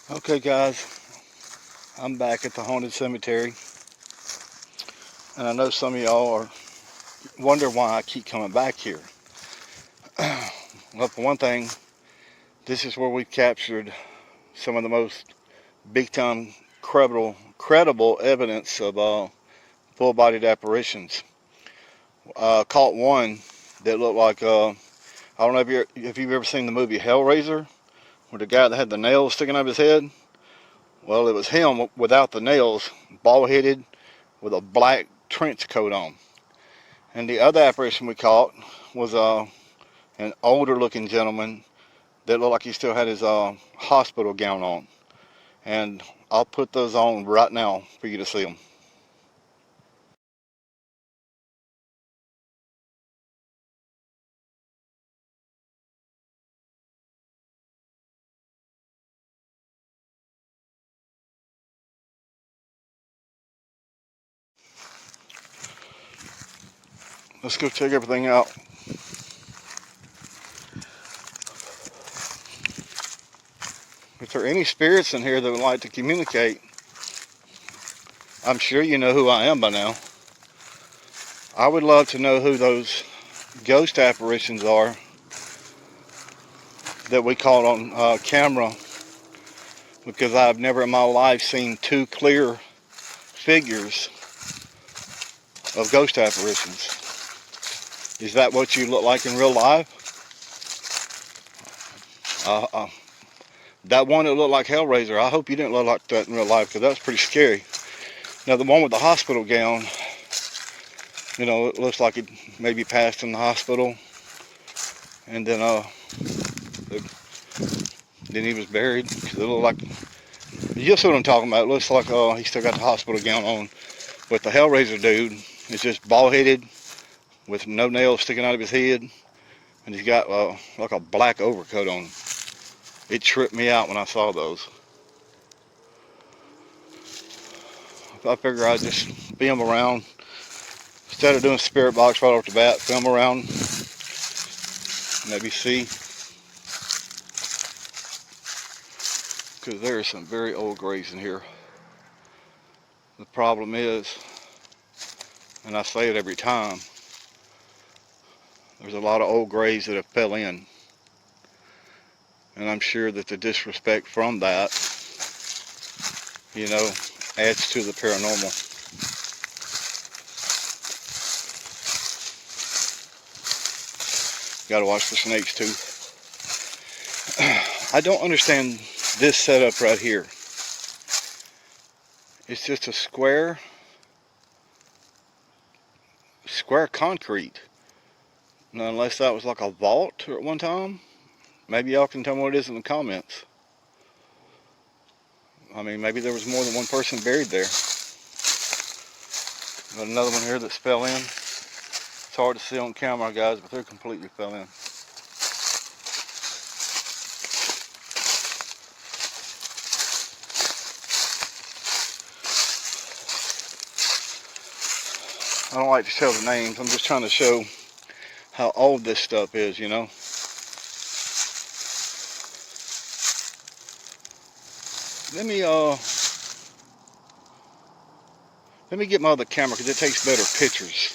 Okay guys, I'm back at the haunted cemetery, and I know some of y'all are wondering why I keep coming back here. Well, for one thing, this is where we've captured some of the most big-time credible evidence of full-bodied apparitions. Caught one that looked like, I don't know if you've ever seen the movie Hellraiser, where the guy that had the nails sticking out of his head. Well, it was him without the nails, bald-headed, with a black trench coat on. And the other apparition we caught was an older looking gentleman that looked like he still had his hospital gown on. And I'll put those on right now for you to see them. Let's go check everything out. If there are any spirits in here that would like to communicate, I'm sure you know who I am by now. I would love to know who those ghost apparitions are that we caught on camera, because I've never in my life seen two clear figures of ghost apparitions. Is that what you look like in real life? Uh, uh, that one that looked like Hellraiser, I hope you didn't look like that in real life, because that was pretty scary. Now the one with the hospital gown, it looks like it maybe passed in the hospital, and then he was buried. It looked like, you see what I'm talking about. It looks like he still got the hospital gown on. But the Hellraiser dude is just bald-headed with no nails sticking out of his head, and he's got like a black overcoat on. It tripped me out when I saw those. I figure I'd just film around. Instead of doing spirit box right off the bat, film around, maybe see. Because there are some very old graves in here. The problem is, and I say it every time, there's a lot of old graves that have fell in. And I'm sure that the disrespect from that, adds to the paranormal. Gotta watch for snakes too. I don't understand this setup right here. It's just a square concrete. Now, unless that was like a vault at one time. Maybe y'all can tell me what it is in the comments. I mean, maybe there was more than one person buried there. Got another one here that's fell in. It's hard to see on camera, guys, but they're completely fell in. I don't like to show the names. I'm just trying to show how old this stuff is, Let me get my other camera, because it takes better pictures.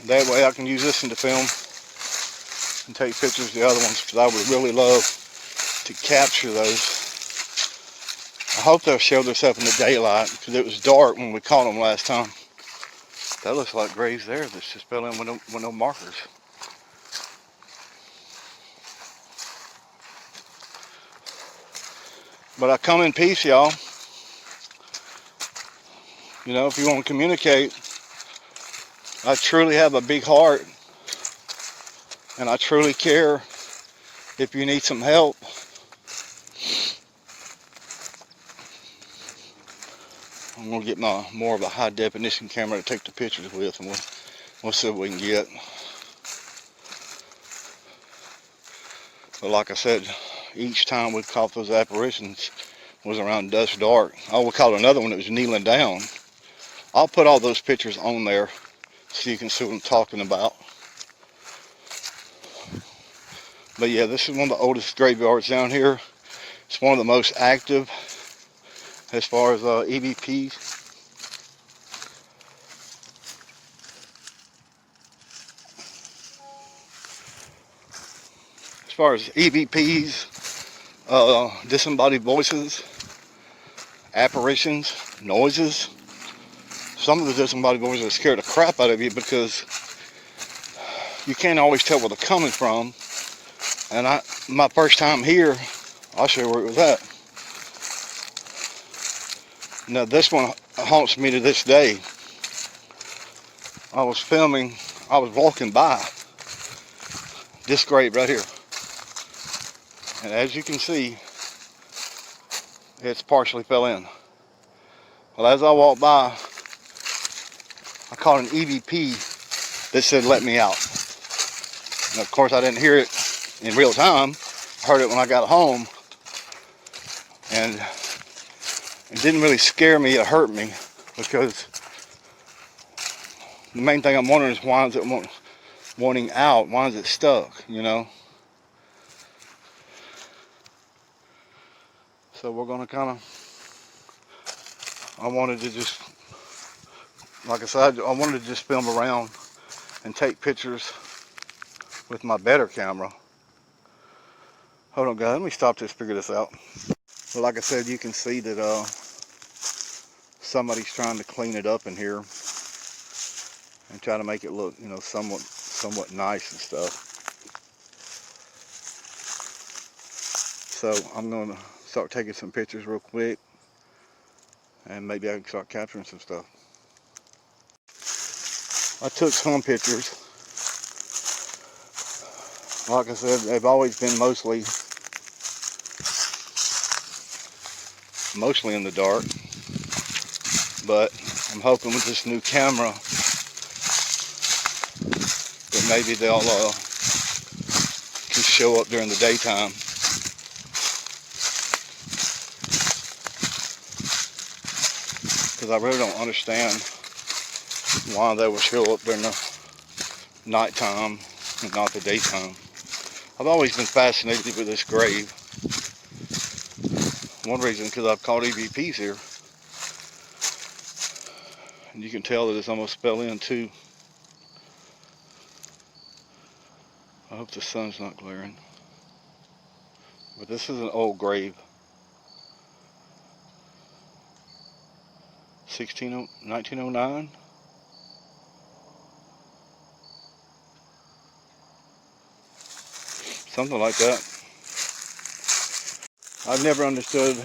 That way I can use this one to film and take pictures of the other ones, because I would really love to capture those. I hope they'll show this up in the daylight, because it was dark when we caught them last time. That looks like graves there that's just fell in with no markers. But I come in peace, y'all. If you want to communicate, I truly have a big heart, and I truly care if you need some help. I'm going to get more of a high definition camera to take the pictures with, and we'll see what we can get. But like I said, each time we caught those apparitions was around dusk dark. We caught another one that was kneeling down. I'll put all those pictures on there so you can see what I'm talking about. But yeah, this is one of the oldest graveyards down here. It's one of the most active as far as EVPs. As far as EVPs, disembodied voices, apparitions, noises. Some of the disembodied voices scare the crap out of you because you can't always tell where they're coming from. And my first time here, I'll show you where it was at. Now this one haunts me to this day. I was filming, I was walking by this grave right here. And as you can see, it's partially fell in. Well, as I walked by, I caught an EVP that said, "Let me out." And of course, I didn't hear it in real time. I heard it when I got home. And it didn't really scare me, it hurt me. Because the main thing I'm wondering is, why is it wanting out? Why is it stuck, you know? So we're going to kind of, I wanted to just, like I said, I wanted to just film around and take pictures with my better camera. Hold on, guys, let me stop this, figure this out. Well, like I said, you can see that somebody's trying to clean it up in here and try to make it look, you know, somewhat nice and stuff. So I'm going to start taking some pictures real quick, and maybe I can start capturing some stuff. I took some pictures. Like I said, they've always been mostly in the dark, but I'm hoping with this new camera that maybe they'll can show up during the daytime. Because I really don't understand why they would show up during the nighttime and not the daytime. I've always been fascinated with this grave. One reason, because I've caught EVPs here. And you can tell that it's almost fell in too. I hope the sun's not glaring. But this is an old grave. 1909. Something like that. I've never understood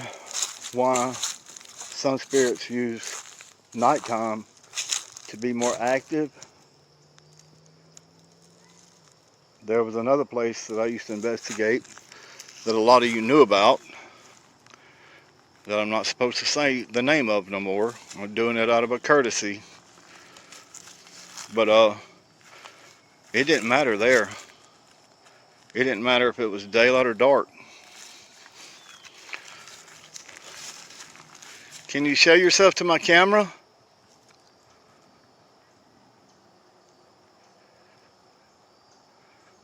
why some spirits use nighttime to be more active. There was another place that I used to investigate that a lot of you knew about that I'm not supposed to say the name of no more. I'm doing it out of a courtesy. But it didn't matter there. It didn't matter if it was daylight or dark. Can you show yourself to my camera?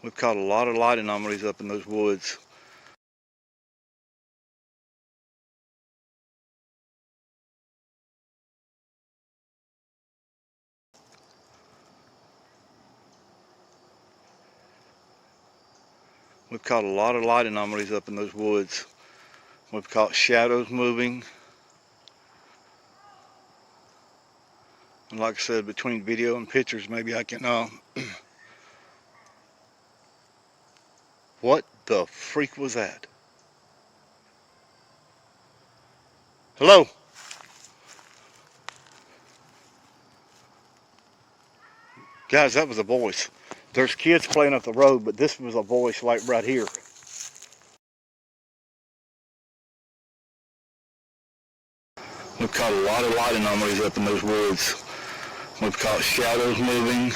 We've caught a lot of light anomalies up in those woods. We've caught a lot of light anomalies up in those woods. We've caught shadows moving. And like I said, between video and pictures, maybe I can, what the freak was that? Hello? Guys, that was a voice. There's kids playing up the road, but this was a voice like right here. We've caught a lot of light anomalies up in those woods. We've caught shadows moving.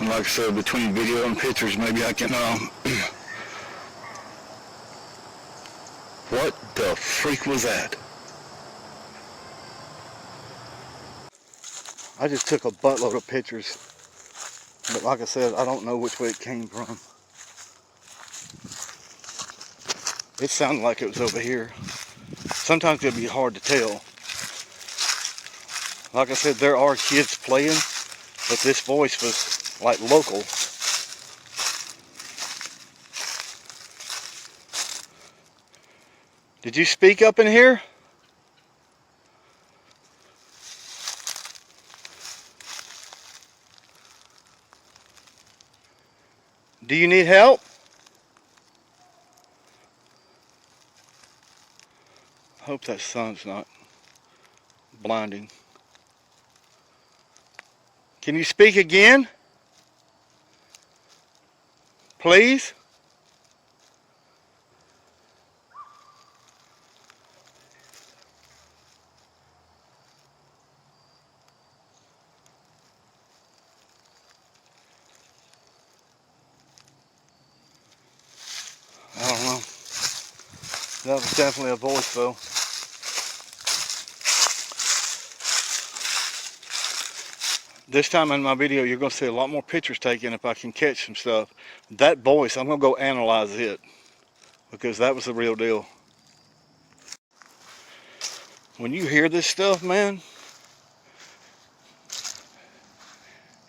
And like I said, between video and pictures, maybe I can, what the freak was that? I just took a buttload of pictures But like I said, I don't know which way it came from. It sounded like it was over here. Sometimes it'd be hard to tell. Like I said, there are kids playing, but this voice was like local. Did you speak up in here? Do you need help? Hope that sun's not blinding. Can you speak again? Please? I don't know. That was definitely a voice though. This time in my video, you're going to see a lot more pictures taken if I can catch some stuff. That voice, I'm going to go analyze it because that was the real deal. When you hear this stuff, man,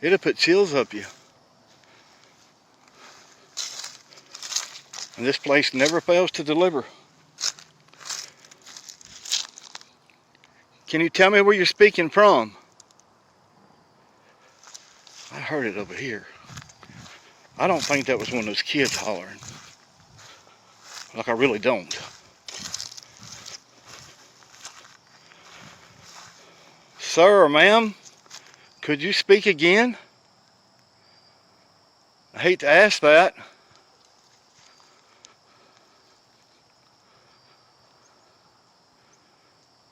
it'll put chills up you. And this place never fails to deliver. Can you tell me where you're speaking from? I heard it over here. I don't think that was one of those kids hollering. Like, I really don't. Sir or ma'am, could you speak again? I hate to ask that.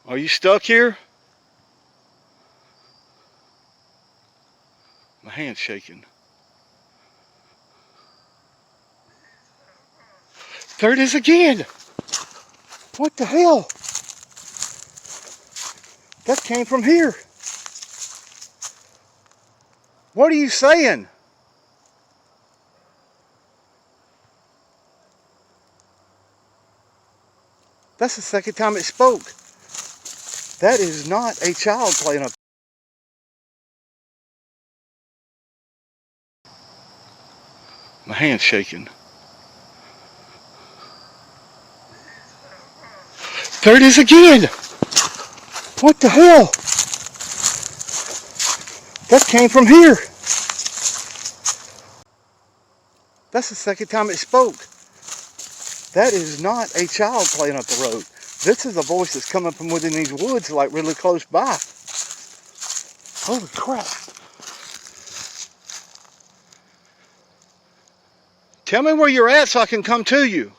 Are you stuck here? My hand's shaking. There it is again. What the hell? That came from here. What are you saying? That's the second time it spoke. That is not a child playing up. My hand's shaking. There it is again. What the hell? That came from here. That's the second time it spoke. That is not a child playing up the road. This is a voice that's coming from within these woods, like really close by. Holy crap. Tell me where you're at so I can come to you.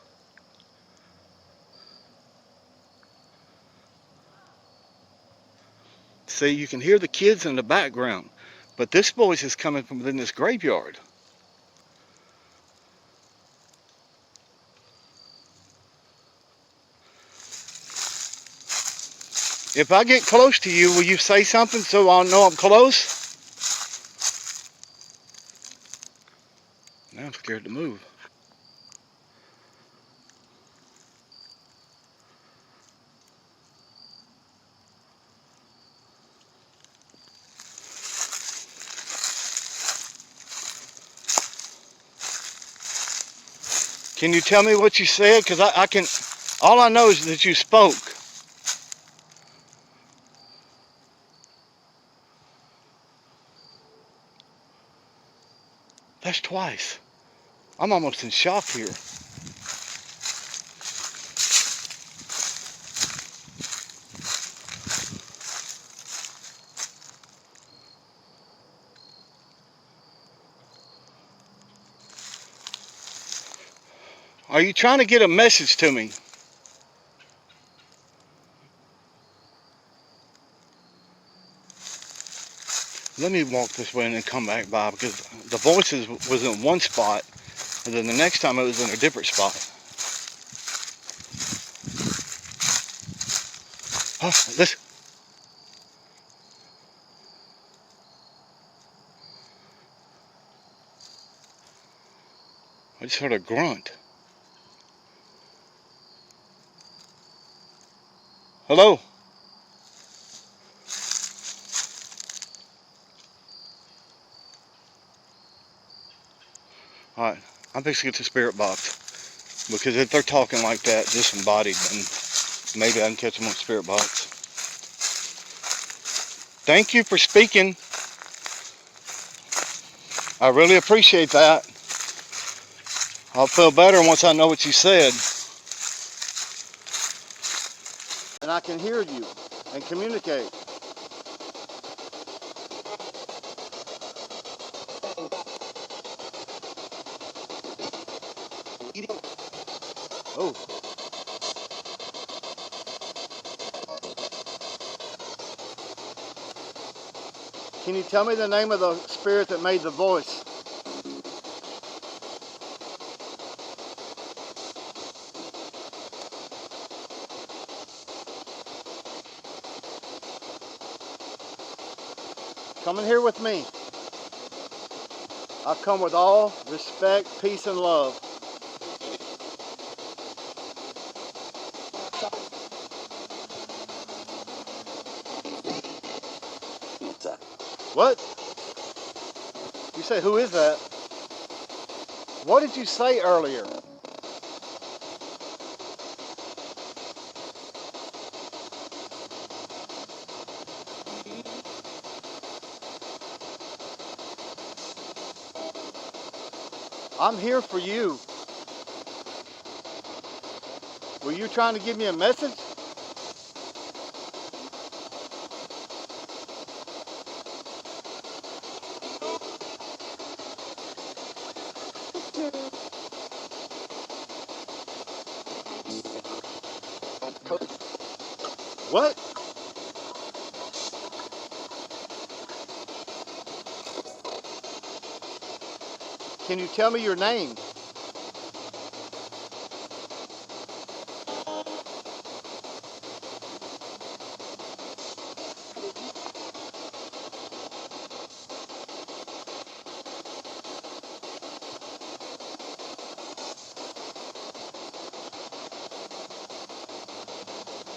See, you can hear the kids in the background, but this voice is coming from within this graveyard. If I get close to you, will you say something so I'll know I'm close? Now I'm scared to move. Can you tell me what you said? Because I can, all I know is that you spoke. That's twice. I'm almost in shock here. Are you trying to get a message to me? Let me walk this way and then come back by, because the voices was in one spot, and then the next time it was in a different spot. Oh, listen. I just heard a grunt. Hello? Alright, I'm fixing to get the spirit box. Because if they're talking like that, disembodied, then maybe I can catch them on the spirit box. Thank you for speaking. I really appreciate that. I'll feel better once I know what you said. And I can hear you and communicate. Oh. Can you tell me the name of the spirit that made the voice? Come in here with me. I've come with all respect, peace, and love. What? You say, who is that? What did you say earlier? I'm here for you. Were you trying to give me a message? What? Can you tell me your name?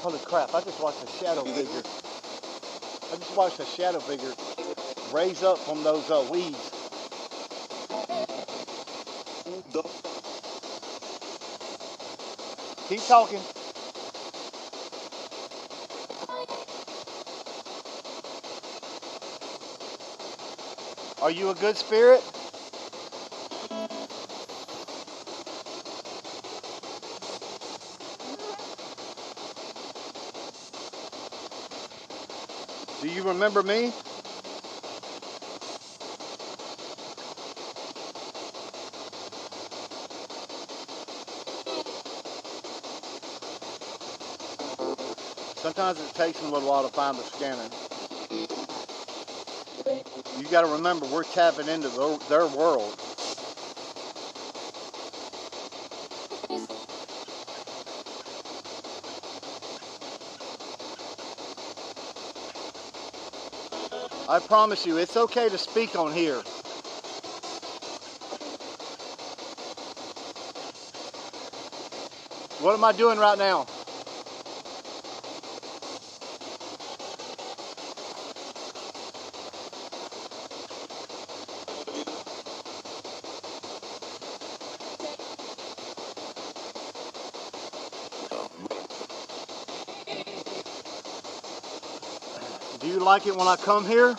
Holy crap, I just watched a shadow figure. I just watched a shadow figure raise up from those weeds. Keep talking. Are you a good spirit? Do you remember me? Sometimes it takes them a little while to find the scanner. You got to remember, we're tapping into their world. I promise you, it's okay to speak on here. What am I doing right now? Do you like it when I come here?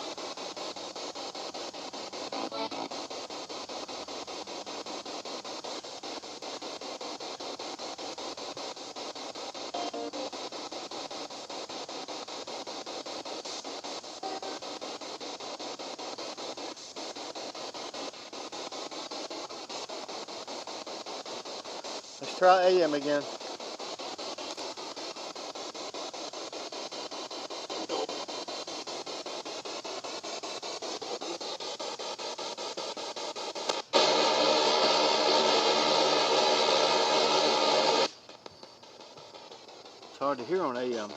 Let's try AM again. It's hard to hear on AM.